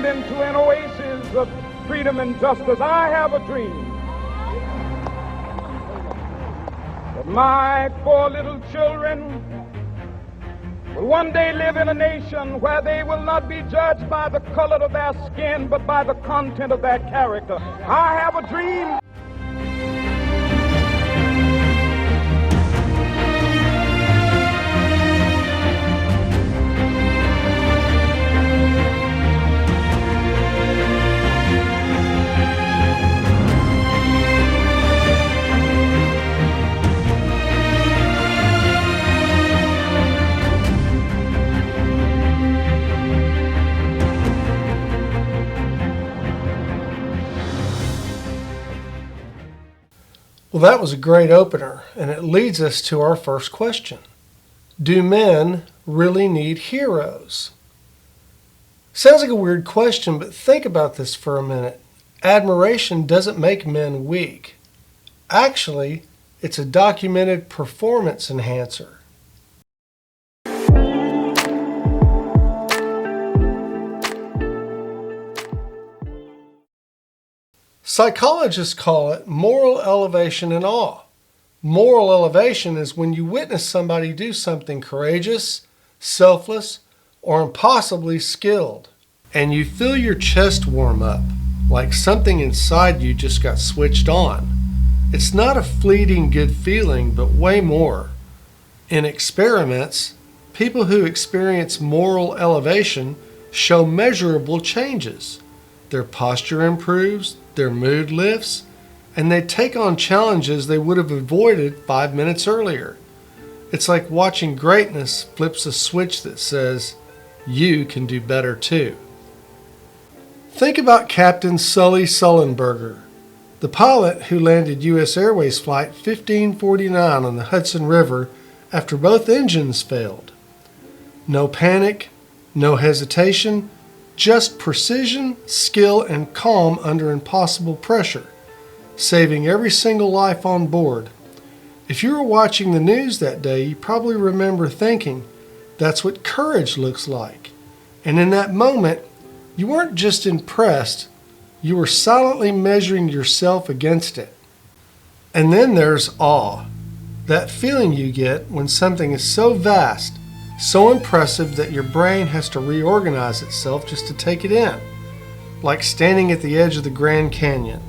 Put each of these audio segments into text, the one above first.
transformed into an oasis of freedom and justice. I have a dream that my 4 little children will one day live in a nation where they will not be judged by the color of their skin, but by the content of their character. I have a dream. Well, that was a great opener, and it leads us to our first question. Do men really need heroes? Sounds like a weird question, but think about this for a minute. Admiration doesn't make men weak. Actually, it's a documented performance enhancer. Psychologists call it moral elevation and awe. Moral elevation is when you witness somebody do something courageous, selfless, or impossibly skilled, and you feel your chest warm up, like something inside you just got switched on. It's not a fleeting good feeling, but way more. In experiments, people who experience moral elevation show measurable changes. Their posture improves, their mood lifts, and they take on challenges they would have avoided 5 minutes earlier. It's like watching greatness flips a switch that says, you can do better too. Think about Captain Sully Sullenberger, the pilot who landed U.S. Airways Flight 1549 on the Hudson River after both engines failed. No panic, no hesitation, just precision, skill, and calm under impossible pressure, saving every single life on board. If you were watching the news that day, you probably remember thinking, that's what courage looks like. And in that moment, you weren't just impressed, you were silently measuring yourself against it. And then there's awe, that feeling you get when something is so vast, so impressive that your brain has to reorganize itself just to take it in, like standing at the edge of the Grand Canyon,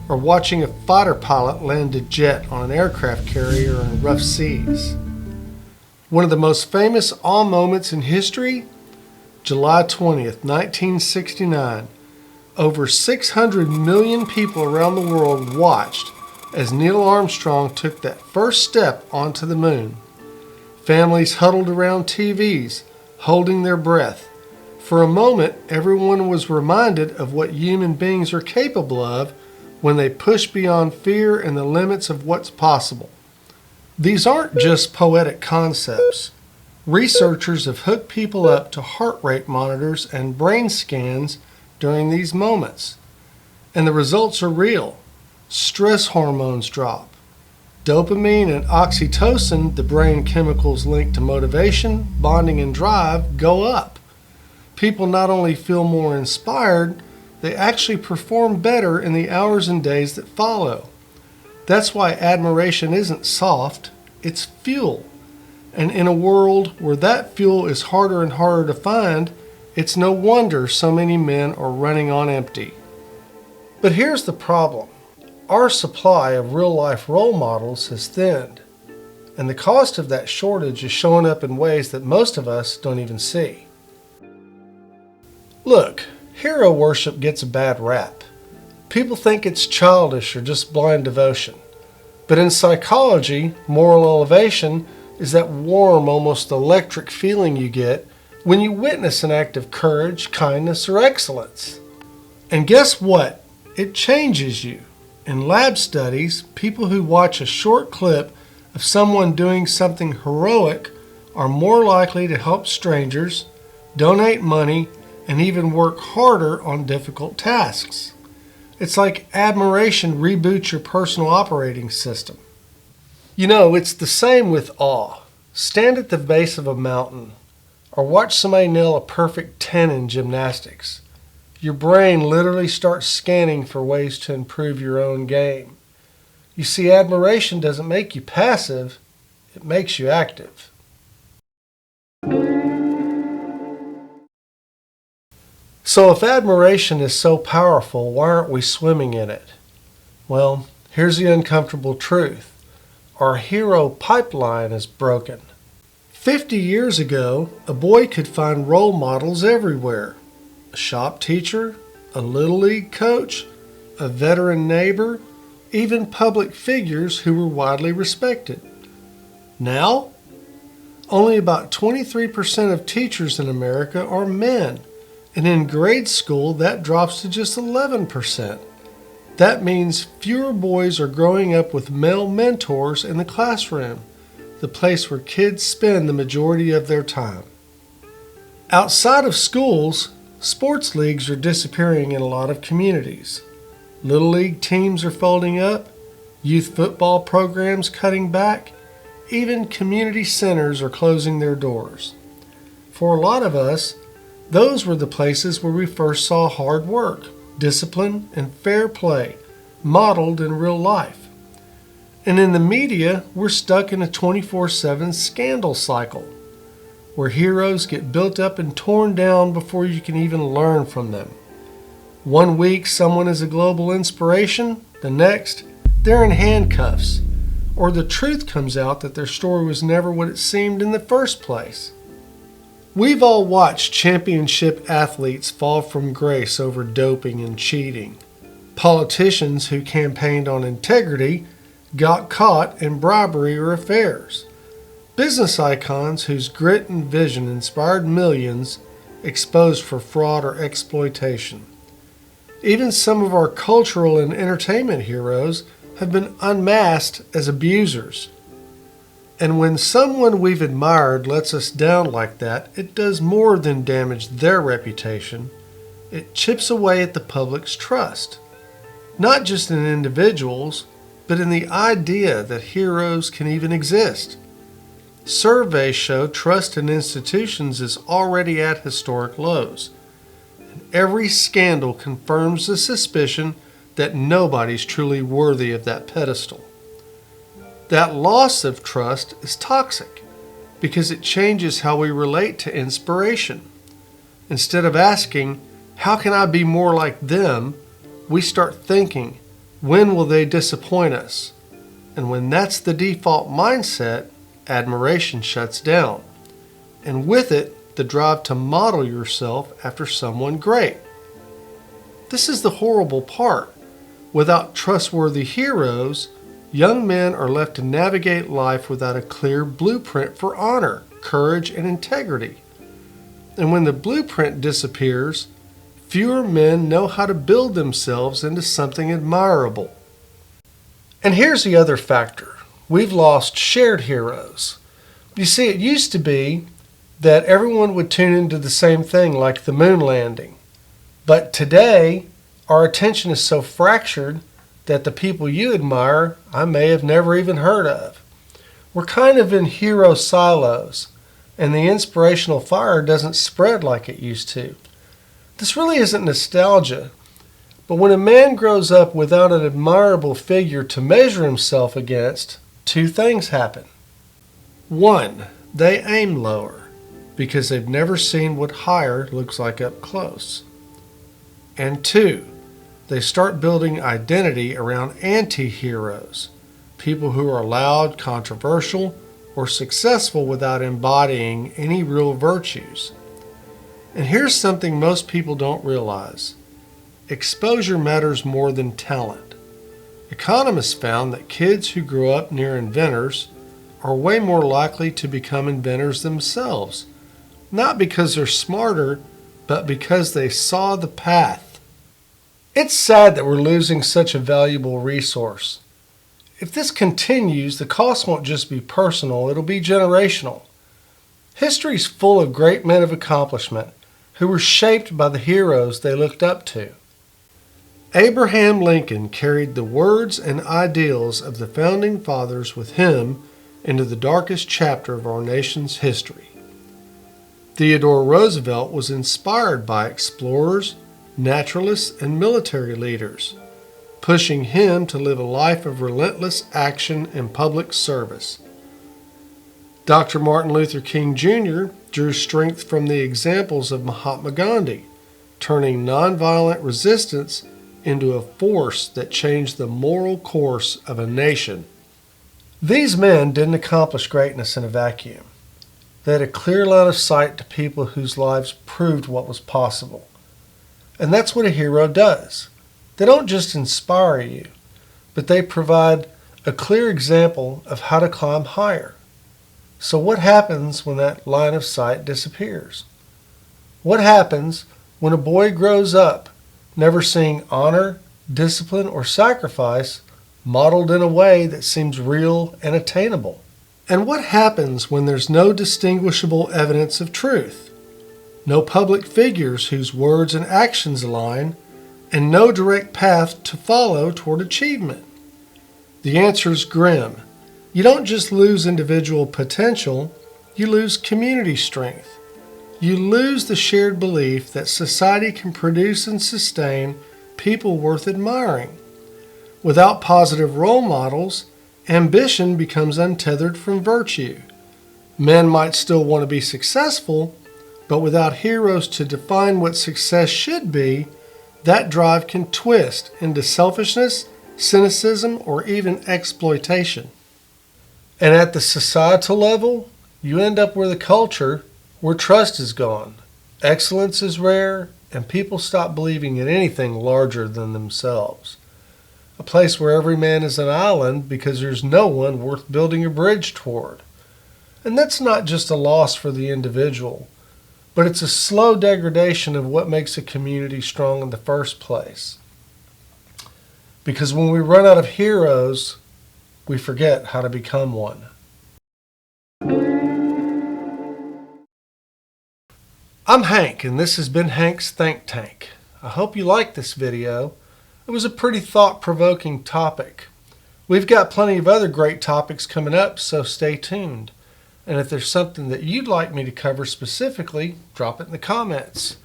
or watching a fighter pilot land a jet on an aircraft carrier in rough seas. One of the most famous awe moments in history? July 20th, 1969. Over 600 million people around the world watched as Neil Armstrong took that first step onto the moon. Families huddled around TVs, holding their breath. For a moment, everyone was reminded of what human beings are capable of when they push beyond fear and the limits of what's possible. These aren't just poetic concepts. Researchers have hooked people up to heart rate monitors and brain scans during these moments. And the results are real. Stress hormones drop. Dopamine and oxytocin, the brain chemicals linked to motivation, bonding, and drive, go up. People not only feel more inspired, they actually perform better in the hours and days that follow. That's why admiration isn't soft, it's fuel. And in a world where that fuel is harder and harder to find, it's no wonder so many men are running on empty. But here's the problem. Our supply of real-life role models has thinned, and the cost of that shortage is showing up in ways that most of us don't even see. Look, hero worship gets a bad rap. People think it's childish or just blind devotion. But in psychology, moral elevation is that warm, almost electric feeling you get when you witness an act of courage, kindness, or excellence. And guess what? It changes you. In lab studies, people who watch a short clip of someone doing something heroic are more likely to help strangers, donate money, and even work harder on difficult tasks. It's like admiration reboots your personal operating system. You know, it's the same with awe. Stand at the base of a mountain or watch somebody nail a perfect 10 in gymnastics. your brain literally starts scanning for ways to improve your own game. You see, admiration doesn't make you passive, it makes you active. So if admiration is so powerful, why aren't we swimming in it? Well, here's the uncomfortable truth. Our hero pipeline is broken. 50 years ago, a boy could find role models everywhere. A shop teacher, a little league coach, a veteran neighbor, even public figures who were widely respected. Now, only about 23% of teachers in America are men, and in grade school that drops to just 11%. That means fewer boys are growing up with male mentors in the classroom, the place where kids spend the majority of their time. Outside of schools, sports leagues are disappearing in a lot of communities. Little league teams are folding up, youth football programs cutting back, even community centers are closing their doors. For a lot of us, those were the places where we first saw hard work, discipline, and fair play modeled in real life. And in the media, we're stuck in a 24/7 scandal cycle, where heroes get built up and torn down before you can even learn from them. One week, someone is a global inspiration, the next, they're in handcuffs, or the truth comes out that their story was never what it seemed in the first place. We've all watched championship athletes fall from grace over doping and cheating. Politicians who campaigned on integrity got caught in bribery or affairs. Business icons whose grit and vision inspired millions exposed for fraud or exploitation. Even some of our cultural and entertainment heroes have been unmasked as abusers. And when someone we've admired lets us down like that, it does more than damage their reputation. It chips away at the public's trust, not just in individuals, but in the idea that heroes can even exist. Surveys show trust in institutions is already at historic lows. And every scandal confirms the suspicion that nobody's truly worthy of that pedestal. That loss of trust is toxic because it changes how we relate to inspiration. Instead of asking, how can I be more like them? We start thinking, when will they disappoint us? And when that's the default mindset, admiration shuts down. And with it, the drive to model yourself after someone great. This is the horrible part. Without trustworthy heroes, young men are left to navigate life without a clear blueprint for honor, courage, and integrity. And when the blueprint disappears, fewer men know how to build themselves into something admirable. And here's the other factor. We've lost shared heroes. You see, it used to be that everyone would tune into the same thing, like the moon landing. But today, our attention is so fractured that the people you admire, I may have never even heard of. We're kind of in hero silos, and the inspirational fire doesn't spread like it used to. This really isn't nostalgia, but when a man grows up without an admirable figure to measure himself against, two things happen. One, they aim lower because they've never seen what higher looks like up close. And two, they start building identity around anti-heroes, people who are loud, controversial, or successful without embodying any real virtues. And here's something most people don't realize. Exposure matters more than talent. Economists found that kids who grow up near inventors are way more likely to become inventors themselves, not because they're smarter, but because they saw the path. It's sad that we're losing such a valuable resource. If this continues, the cost won't just be personal, it'll be generational. History's full of great men of accomplishment who were shaped by the heroes they looked up to. Abraham Lincoln carried the words and ideals of the Founding Fathers with him into the darkest chapter of our nation's history. Theodore Roosevelt was inspired by explorers, naturalists, and military leaders, pushing him to live a life of relentless action and public service. Dr. Martin Luther King Jr. drew strength from the examples of Mahatma Gandhi, turning nonviolent resistance into a force that changed the moral course of a nation. These men didn't accomplish greatness in a vacuum. They had a clear line of sight to people whose lives proved what was possible. And that's what a hero does. They don't just inspire you, but they provide a clear example of how to climb higher. So what happens when that line of sight disappears? What happens when a boy grows up never seeing honor, discipline, or sacrifice modeled in a way that seems real and attainable? And what happens when there's no distinguishable evidence of truth, no public figures whose words and actions align, and no direct path to follow toward achievement? The answer is grim. You don't just lose individual potential, you lose community strength. You lose the shared belief that society can produce and sustain people worth admiring. Without positive role models, ambition becomes untethered from virtue. Men might still want to be successful, but without heroes to define what success should be, that drive can twist into selfishness, cynicism, or even exploitation. And at the societal level, you end up with a culture where trust is gone, excellence is rare, and people stop believing in anything larger than themselves. A place where every man is an island because there's no one worth building a bridge toward. And that's not just a loss for the individual, but it's a slow degradation of what makes a community strong in the first place. Because when we run out of heroes, we forget how to become one. I'm Hank, and this has been Hank's Think Tank. I hope you liked this video. It was a pretty thought-provoking topic. We've got plenty of other great topics coming up, so stay tuned. And if there's something that you'd like me to cover specifically, drop it in the comments.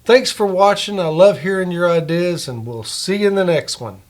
Thanks for watching. I love hearing your ideas, and we'll see you in the next one.